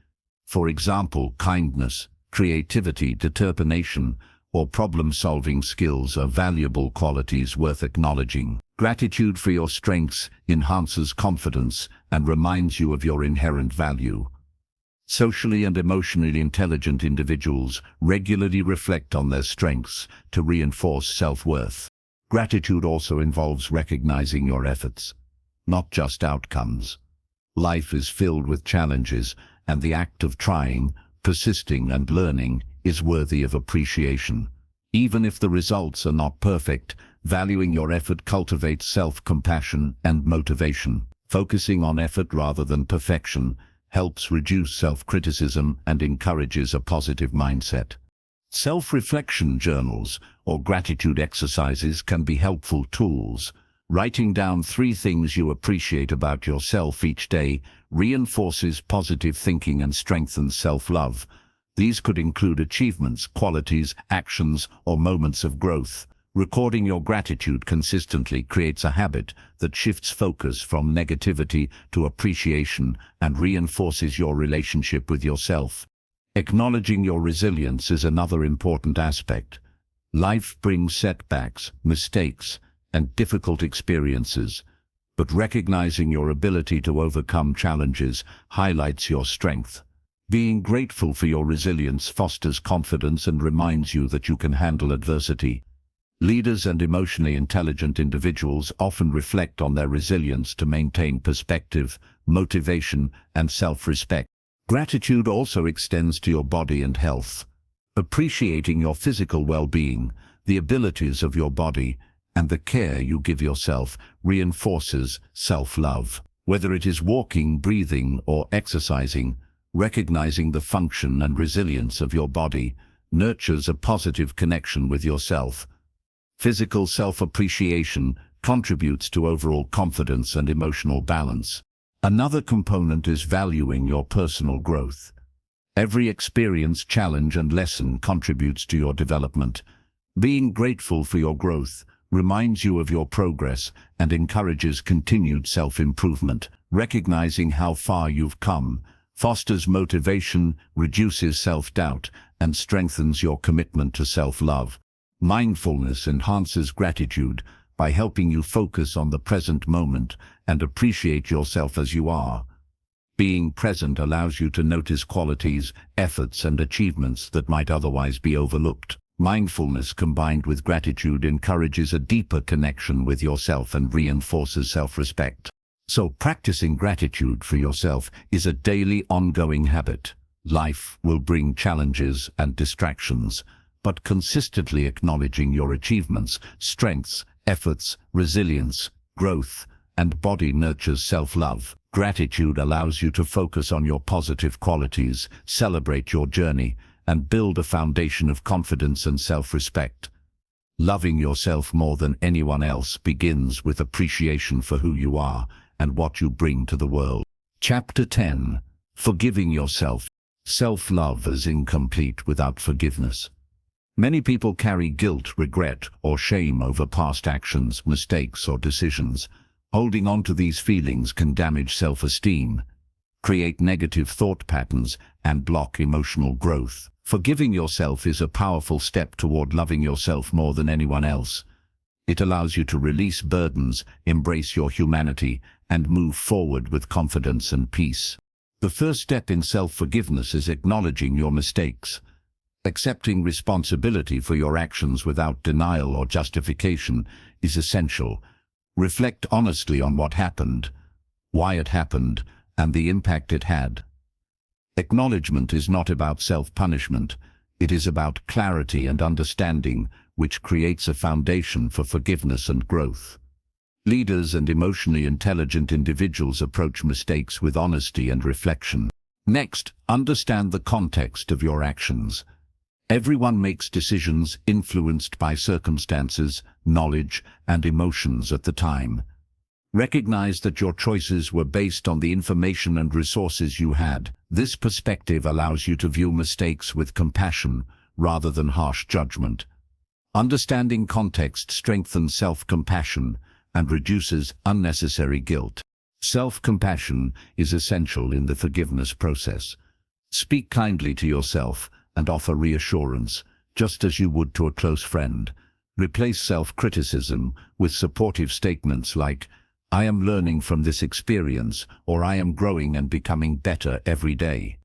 For example, kindness, creativity, determination, or problem-solving skills are valuable qualities worth acknowledging. Gratitude for your strengths enhances confidence and reminds you of your inherent value. Socially and emotionally intelligent individuals regularly reflect on their strengths to reinforce self-worth. Gratitude also involves recognizing your efforts, not just outcomes. Life is filled with challenges, and the act of trying, persisting, and learning is worthy of appreciation. Even if the results are not perfect, valuing your effort cultivates self-compassion and motivation. Focusing on effort rather than perfection helps reduce self-criticism and encourages a positive mindset. Self-reflection journals or gratitude exercises can be helpful tools. Writing down 3 things you appreciate about yourself each day reinforces positive thinking and strengthens self-love. These could include achievements, qualities, actions, or moments of growth. Recording your gratitude consistently creates a habit that shifts focus from negativity to appreciation and reinforces your relationship with yourself. Acknowledging your resilience is another important aspect. Life brings setbacks, mistakes, and difficult experiences, but recognizing your ability to overcome challenges highlights your strength. Being grateful for your resilience fosters confidence and reminds you that you can handle adversity. Leaders and emotionally intelligent individuals often reflect on their resilience to maintain perspective, motivation, and self-respect. Gratitude also extends to your body and health. Appreciating your physical well-being, the abilities of your body, and the care you give yourself reinforces self-love. Whether it is walking, breathing, or exercising, recognizing the function and resilience of your body nurtures a positive connection with yourself. Physical self-appreciation contributes to overall confidence and emotional balance. Another component is valuing your personal growth. Every experience, challenge, and lesson contributes to your development. Being grateful for your growth reminds you of your progress and encourages continued self-improvement. Recognizing how far you've come fosters motivation, reduces self-doubt, and strengthens your commitment to self-love. Mindfulness enhances gratitude by helping you focus on the present moment and appreciate yourself as you are. Being present allows you to notice qualities, efforts, and achievements that might otherwise be overlooked. Mindfulness combined with gratitude encourages a deeper connection with yourself and reinforces self-respect. So practicing gratitude for yourself is a daily, ongoing habit. Life will bring challenges and distractions, but consistently acknowledging your achievements, strengths, efforts, resilience, growth, and body nurtures self-love. Gratitude allows you to focus on your positive qualities, celebrate your journey, and build a foundation of confidence and self-respect. Loving yourself more than anyone else begins with appreciation for who you are and what you bring to the world. Chapter 10. Forgiving yourself. Self-love is incomplete without forgiveness. Many people carry guilt, regret, or shame over past actions, mistakes, or decisions. Holding on to these feelings can damage self-esteem, create negative thought patterns, and block emotional growth. Forgiving yourself is a powerful step toward loving yourself more than anyone else. It allows you to release burdens, embrace your humanity, and move forward with confidence and peace. The first step in self-forgiveness is acknowledging your mistakes. Accepting responsibility for your actions without denial or justification is essential. Reflect honestly on what happened, why it happened, and the impact it had. Acknowledgement is not about self-punishment. It is about clarity and understanding, which creates a foundation for forgiveness and growth. Leaders and emotionally intelligent individuals approach mistakes with honesty and reflection. Next, understand the context of your actions. Everyone makes decisions influenced by circumstances, knowledge, and emotions at the time. Recognize that your choices were based on the information and resources you had. This perspective allows you to view mistakes with compassion rather than harsh judgment. Understanding context strengthens self-compassion and reduces unnecessary guilt. Self-compassion is essential in the forgiveness process. Speak kindly to yourself and offer reassurance, just as you would to a close friend. Replace self-criticism with supportive statements like, "I am learning from this experience," or "I am growing and becoming better every day."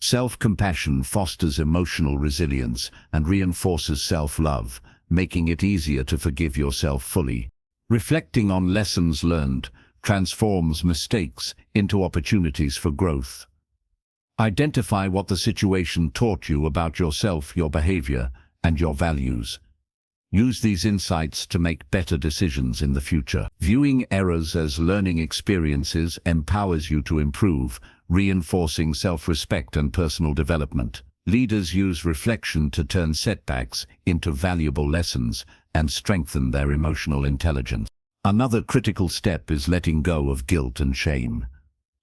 Self-compassion fosters emotional resilience and reinforces self-love, making it easier to forgive yourself fully. Reflecting on lessons learned transforms mistakes into opportunities for growth. Identify what the situation taught you about yourself, your behavior, and your values. Use these insights to make better decisions in the future. Viewing errors as learning experiences empowers you to improve, reinforcing self-respect and personal development. Leaders use reflection to turn setbacks into valuable lessons and strengthen their emotional intelligence. Another critical step is letting go of guilt and shame.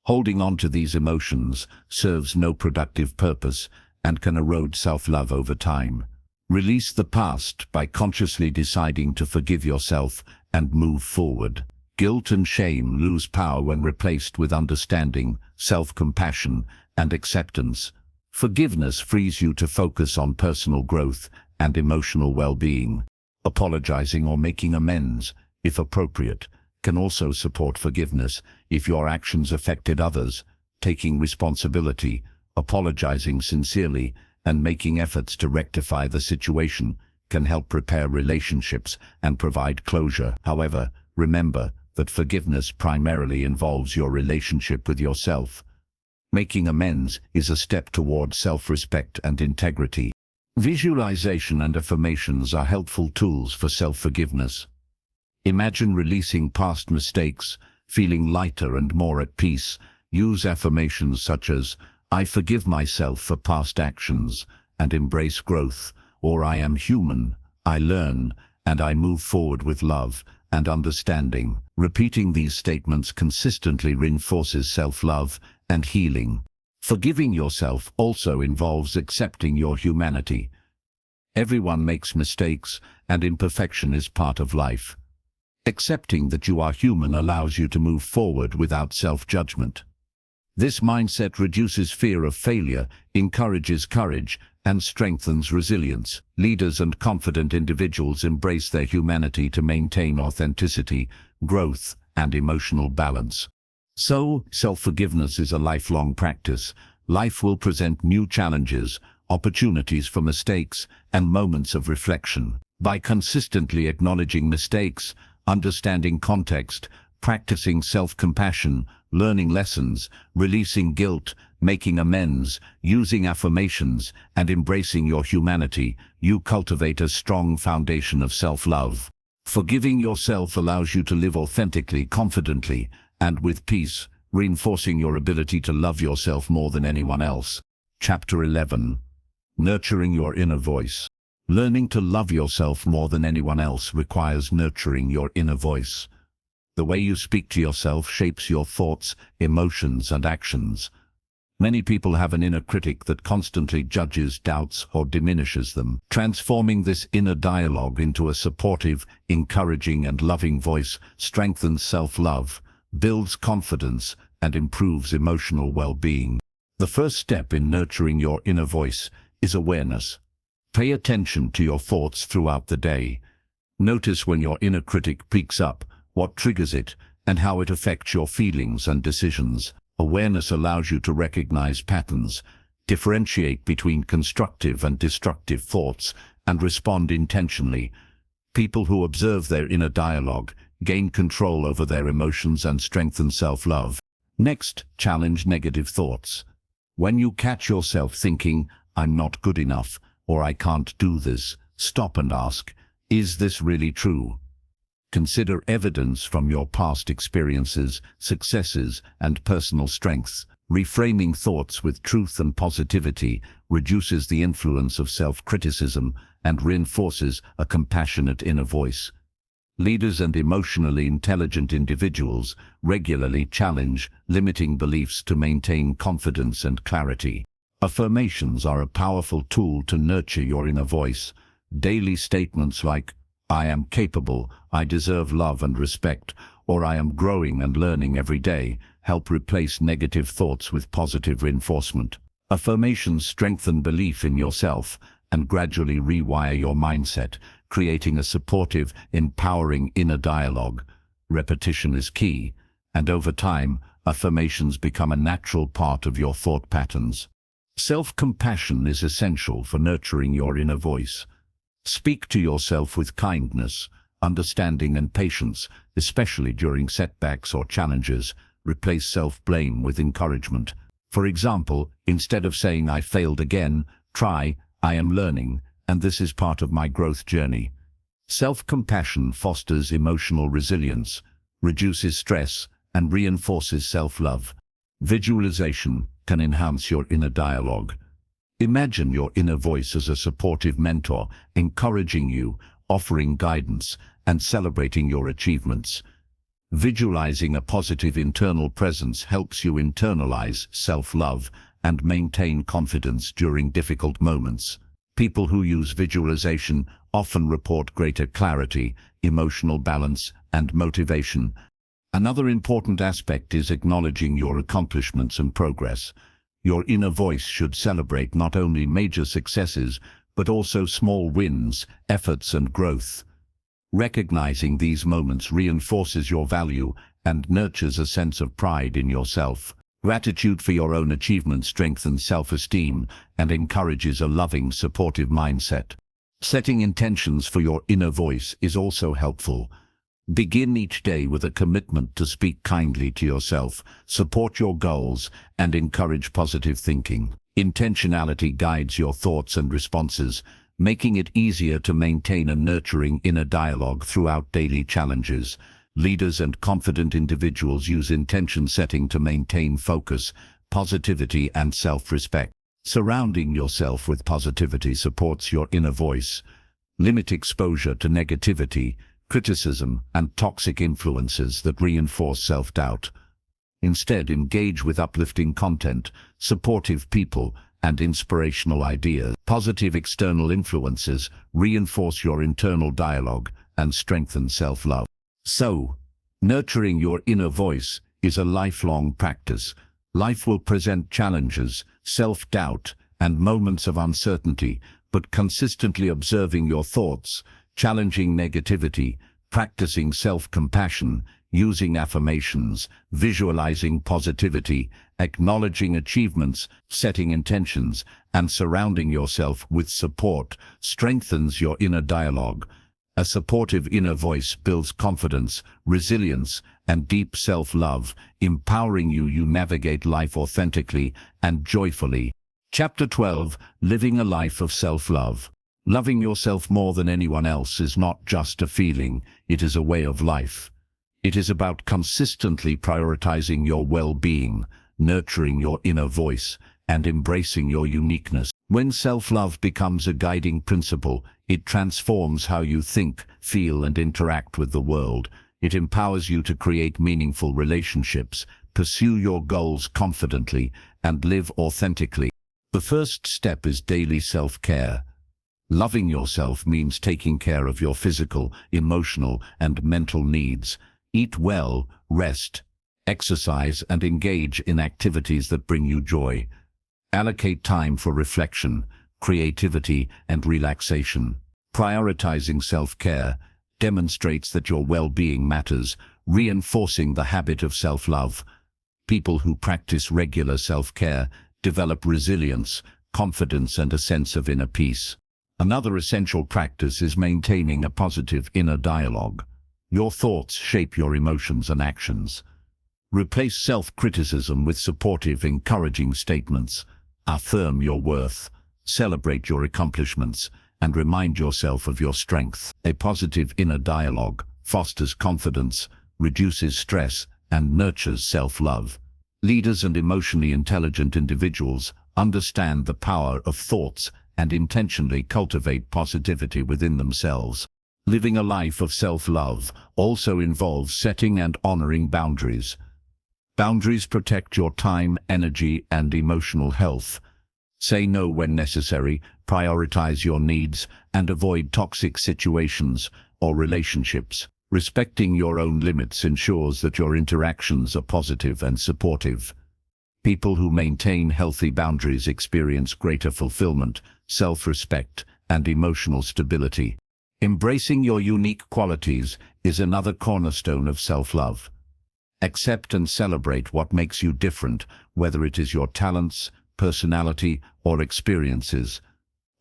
Holding on to these emotions serves no productive purpose and can erode self-love over time. Release the past by consciously deciding to forgive yourself and move forward. Guilt and shame lose power when replaced with understanding, self-compassion, and acceptance, Forgiveness frees you to focus on personal growth and emotional well-being. Apologizing or making amends, if appropriate, can also support forgiveness if your actions affected others. Taking responsibility, apologizing sincerely, and making efforts to rectify the situation can help repair relationships and provide closure. However, remember that forgiveness primarily involves your relationship with yourself. Making amends is a step toward self-respect and integrity. Visualization and affirmations are helpful tools for self-forgiveness. Imagine releasing past mistakes, feeling lighter and more at peace. Use affirmations such as, "I forgive myself for past actions and embrace growth," or "I am human, I learn, and I move forward with love and understanding." Repeating these statements consistently reinforces self-love and healing. Forgiving yourself also involves accepting your humanity. Everyone makes mistakes, and imperfection is part of life. Accepting that you are human allows you to move forward without self-judgment. This mindset reduces fear of failure, encourages courage, and strengthens resilience. Leaders and confident individuals embrace their humanity to maintain authenticity, growth, and emotional balance. So, self-forgiveness is a lifelong practice. Life will present new challenges, opportunities for mistakes, and moments of reflection. By consistently acknowledging mistakes, understanding context, practicing self-compassion, learning lessons, releasing guilt, making amends, using affirmations, and embracing your humanity, you cultivate a strong foundation of self-love. Forgiving yourself allows you to live authentically, confidently, and with peace, reinforcing your ability to love yourself more than anyone else. Chapter 11. Nurturing your inner voice. Learning to love yourself more than anyone else requires nurturing your inner voice. The way you speak to yourself shapes your thoughts, emotions, and actions. Many people have an inner critic that constantly judges, doubts, or diminishes them. Transforming this inner dialogue into a supportive, encouraging, and loving voice strengthens self-love, builds confidence, and improves emotional well-being. The first step in nurturing your inner voice is awareness. Pay attention to your thoughts throughout the day. Notice when your inner critic peaks up, what triggers it, and how it affects your feelings and decisions. Awareness allows you to recognize patterns, differentiate between constructive and destructive thoughts, and respond intentionally. People who observe their inner dialogue gain control over their emotions and strengthen self-love. Next, challenge negative thoughts. When you catch yourself thinking, "I'm not good enough," or "I can't do this," stop and ask, "Is this really true?" Consider evidence from your past experiences, successes, and personal strengths. Reframing thoughts with truth and positivity reduces the influence of self-criticism and reinforces a compassionate inner voice. Leaders and emotionally intelligent individuals regularly challenge limiting beliefs to maintain confidence and clarity. Affirmations are a powerful tool to nurture your inner voice. Daily statements like, "I am capable, I deserve love and respect," or "I am growing and learning every day," help replace negative thoughts with positive reinforcement. Affirmations strengthen belief in yourself and gradually rewire your mindset, creating a supportive, empowering inner dialogue. Repetition is key, and over time, affirmations become a natural part of your thought patterns. Self-compassion is essential for nurturing your inner voice. Speak to yourself with kindness, understanding, and patience, especially during setbacks or challenges. Replace self-blame with encouragement. For example, instead of saying, "I failed again," try, "I am learning, and this is part of my growth journey." Self-compassion fosters emotional resilience, reduces stress, and reinforces self-love. Visualization can enhance your inner dialogue. Imagine your inner voice as a supportive mentor, encouraging you, offering guidance, and celebrating your achievements. Visualizing a positive internal presence helps you internalize self-love and maintain confidence during difficult moments. People who use visualization often report greater clarity, emotional balance, and motivation. Another important aspect is acknowledging your accomplishments and progress. Your inner voice should celebrate not only major successes, but also small wins, efforts, and growth. Recognizing these moments reinforces your value and nurtures a sense of pride in yourself. Gratitude for your own achievements strengthens self-esteem and encourages a loving, supportive mindset. Setting intentions for your inner voice is also helpful. Begin each day with a commitment to speak kindly to yourself, support your goals, and encourage positive thinking. Intentionality guides your thoughts and responses, making it easier to maintain a nurturing inner dialogue throughout daily challenges. Leaders and confident individuals use intention setting to maintain focus, positivity, and self-respect. Surrounding yourself with positivity supports your inner voice. Limit exposure to negativity, criticism, and toxic influences that reinforce self-doubt. Instead, engage with uplifting content, supportive people, and inspirational ideas. Positive external influences reinforce your internal dialogue and strengthen self-love. So, nurturing your inner voice is a lifelong practice. Life will present challenges, self-doubt, and moments of uncertainty, but consistently observing your thoughts, challenging negativity, practicing self-compassion, using affirmations, visualizing positivity, acknowledging achievements, setting intentions, and surrounding yourself with support strengthens your inner dialogue. A supportive inner voice builds confidence, resilience, and deep self-love, empowering you to navigate life authentically and joyfully. Chapter 12: Living a Life of Self-Love. Loving yourself more than anyone else is not just a feeling, it is a way of life. It is about consistently prioritizing your well-being, nurturing your inner voice, and embracing your uniqueness. When self-love becomes a guiding principle, it transforms how you think, feel, and interact with the world. It empowers you to create meaningful relationships, pursue your goals confidently, and live authentically. The first step is daily self-care. Loving yourself means taking care of your physical, emotional, and mental needs. Eat well, rest, exercise, and engage in activities that bring you joy. Allocate time for reflection, creativity, and relaxation. Prioritizing self-care demonstrates that your well-being matters, reinforcing the habit of self-love. People who practice regular self-care develop resilience, confidence, and a sense of inner peace. Another essential practice is maintaining a positive inner dialogue. Your thoughts shape your emotions and actions. Replace self-criticism with supportive, encouraging statements. Affirm your worth, celebrate your accomplishments, and remind yourself of your strength. A positive inner dialogue fosters confidence, reduces stress, and nurtures self-love. Leaders and emotionally intelligent individuals understand the power of thoughts and intentionally cultivate positivity within themselves. Living a life of self-love also involves setting and honoring boundaries. Boundaries protect your time, energy, and emotional health. Say no when necessary, prioritize your needs, and avoid toxic situations or relationships. Respecting your own limits ensures that your interactions are positive and supportive. People who maintain healthy boundaries experience greater fulfillment, self-respect, and emotional stability. Embracing your unique qualities is another cornerstone of self-love. Accept and celebrate what makes you different, whether it is your talents, personality, or experiences.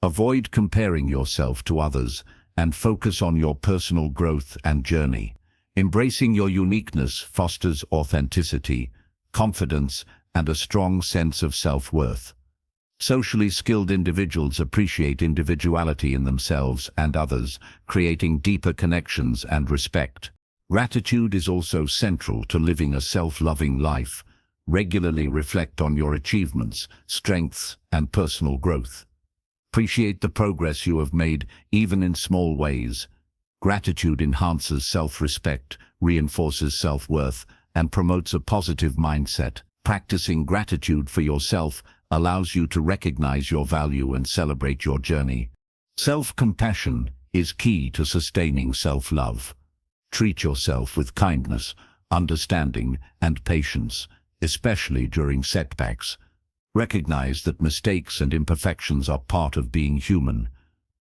Avoid comparing yourself to others and focus on your personal growth and journey. Embracing your uniqueness fosters authenticity, confidence, and a strong sense of self-worth. Socially skilled individuals appreciate individuality in themselves and others, creating deeper connections and respect. Gratitude is also central to living a self-loving life. Regularly reflect on your achievements, strengths, and personal growth. Appreciate the progress you have made, even in small ways. Gratitude enhances self-respect, reinforces self-worth, and promotes a positive mindset. Practicing gratitude for yourself allows you to recognize your value and celebrate your journey. Self-compassion is key to sustaining self-love. Treat yourself with kindness, understanding, and patience, especially during setbacks. Recognize that mistakes and imperfections are part of being human.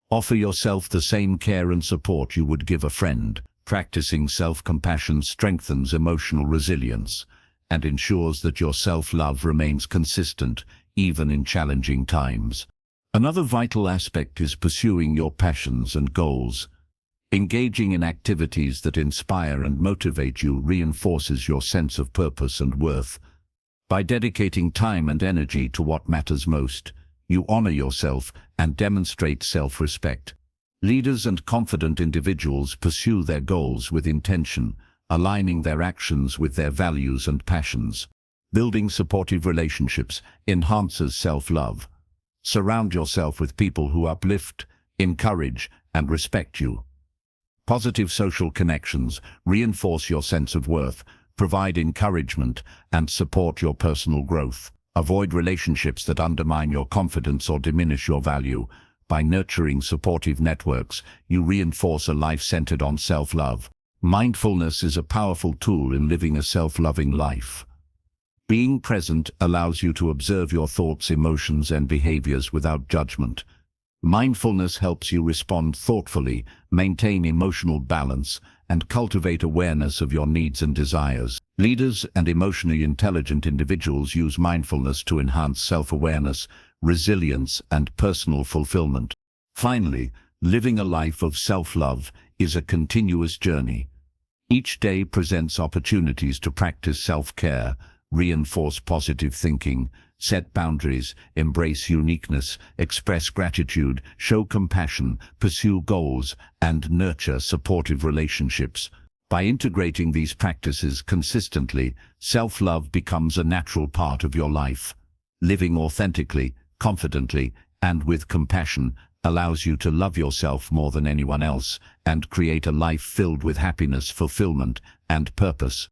Offer yourself the same care and support you would give a friend. Practicing self-compassion strengthens emotional resilience and ensures that your self-love remains consistent even in challenging times. Another vital aspect is pursuing your passions and goals. Engaging in activities that inspire and motivate you reinforces your sense of purpose and worth. By dedicating time and energy to what matters most, you honor yourself and demonstrate self-respect. Leaders and confident individuals pursue their goals with intention, aligning their actions with their values and passions. Building supportive relationships enhances self-love. Surround yourself with people who uplift, encourage, and respect you. Positive social connections reinforce your sense of worth, provide encouragement, and support your personal growth. Avoid relationships that undermine your confidence or diminish your value. By nurturing supportive networks, you reinforce a life centered on self-love. Mindfulness is a powerful tool in living a self-loving life. Being present allows you to observe your thoughts, emotions, and behaviors without judgment. Mindfulness helps you respond thoughtfully, maintain emotional balance, and cultivate awareness of your needs and desires. Leaders and emotionally intelligent individuals use mindfulness to enhance self-awareness, resilience, and personal fulfillment. Finally, living a life of self-love is a continuous journey. Each day presents opportunities to practice self-care, reinforce positive thinking, set boundaries, embrace uniqueness, express gratitude, show compassion, pursue goals, and nurture supportive relationships. By integrating these practices consistently, self-love becomes a natural part of your life. Living authentically, confidently, and with compassion allows you to love yourself more than anyone else and create a life filled with happiness, fulfillment, and purpose.